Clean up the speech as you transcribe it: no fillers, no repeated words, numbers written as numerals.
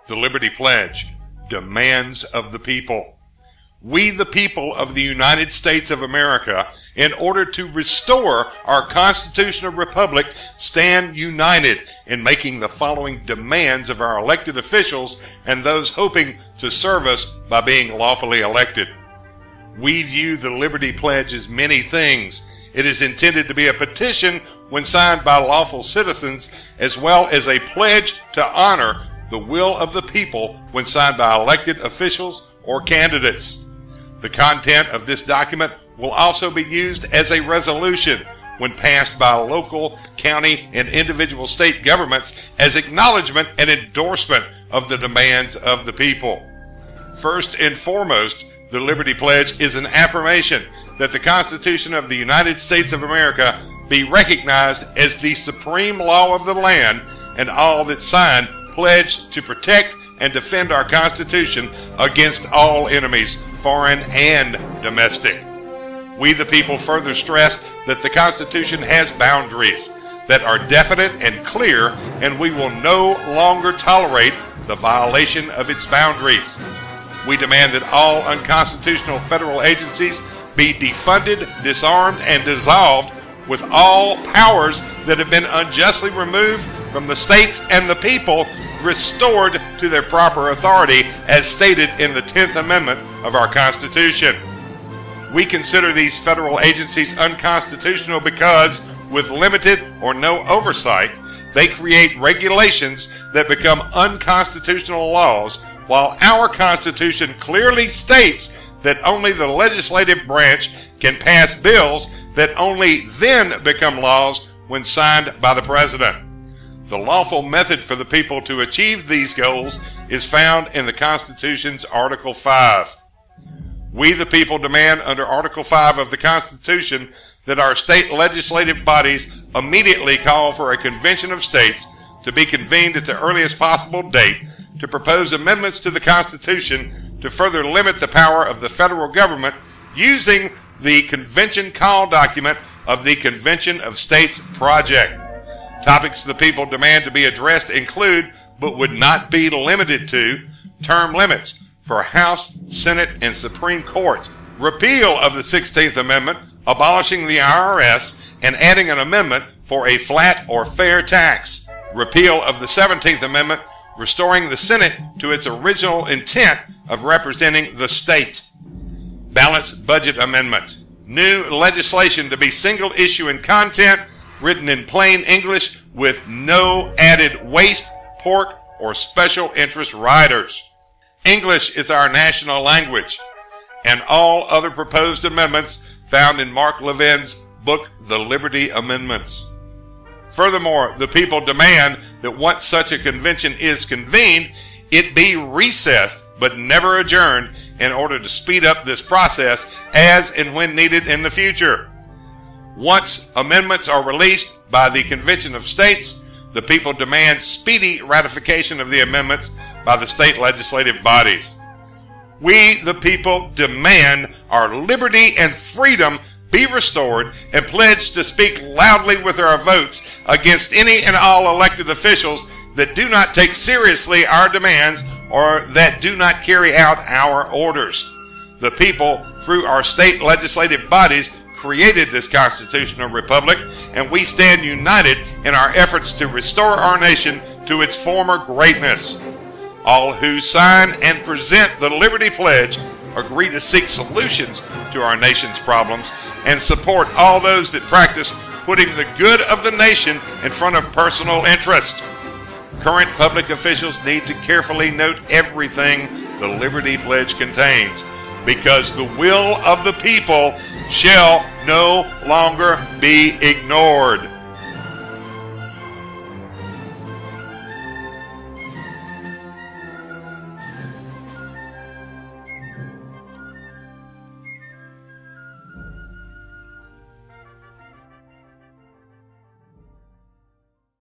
The Liberty Pledge, demands of the people. We, the people of the United States of America, in order to restore our constitutional republic, stand united in making the following demands of our elected officials and those hoping to serve us by being lawfully elected. We view the Liberty Pledge as many things. It is intended to be a petition when signed by lawful citizens, as well as a pledge to honor the will of the people when signed by elected officials or candidates. The content of this document will also be used as a resolution when passed by local, county, and individual state governments as acknowledgement and endorsement of the demands of the people. First and foremost, the Liberty Pledge is an affirmation that the Constitution of the United States of America be recognized as the supreme law of the land, and all that sign pledge to protect and defend our Constitution against all enemies, foreign and domestic. We, the people, further stress that the Constitution has boundaries that are definite and clear, and we will no longer tolerate the violation of its boundaries. We demand that all unconstitutional federal agencies be defunded, disarmed, and dissolved, with all powers that have been unjustly removed from the states and the people restored to their proper authority as stated in the 10th Amendment of our Constitution. We consider these federal agencies unconstitutional because, with limited or no oversight, they create regulations that become unconstitutional laws, while our Constitution clearly states that only the legislative branch can pass bills that only then become laws when signed by the President. The lawful method for the people to achieve these goals is found in the Constitution's Article 5. We, the people, demand under Article 5 of the Constitution that our state legislative bodies immediately call for a convention of states to be convened at the earliest possible date to propose amendments to the Constitution to further limit the power of the federal government using the convention call document of the Convention of States Project. Topics the people demand to be addressed include, but would not be limited to, term limits for House, Senate, and Supreme Court, repeal of the 16th Amendment, abolishing the IRS, and adding an amendment for a flat or fair tax, repeal of the 17th Amendment, restoring the Senate to its original intent of representing the state, balanced budget amendment, new legislation to be single issue in content, written in plain English with no added waste, pork, or special interest riders. English is our national language, and all other proposed amendments found in Mark Levin's book, The Liberty Amendments. Furthermore, the people demand that once such a convention is convened, it be recessed but never adjourned in order to speed up this process as and when needed in the future. Once amendments are released by the Convention of States, the people demand speedy ratification of the amendments by the state legislative bodies. We, the people, demand our liberty and freedom be restored and pledge to speak loudly with our votes against any and all elected officials that do not take seriously our demands or that do not carry out our orders. The people, through our state legislative bodies, created this constitutional republic, and we stand united in our efforts to restore our nation to its former greatness. All who sign and present the Liberty Pledge agree to seek solutions to our nation's problems and support all those that practice putting the good of the nation in front of personal interest. Current public officials need to carefully note everything the Liberty Pledge contains, because the will of the people shall no longer be ignored.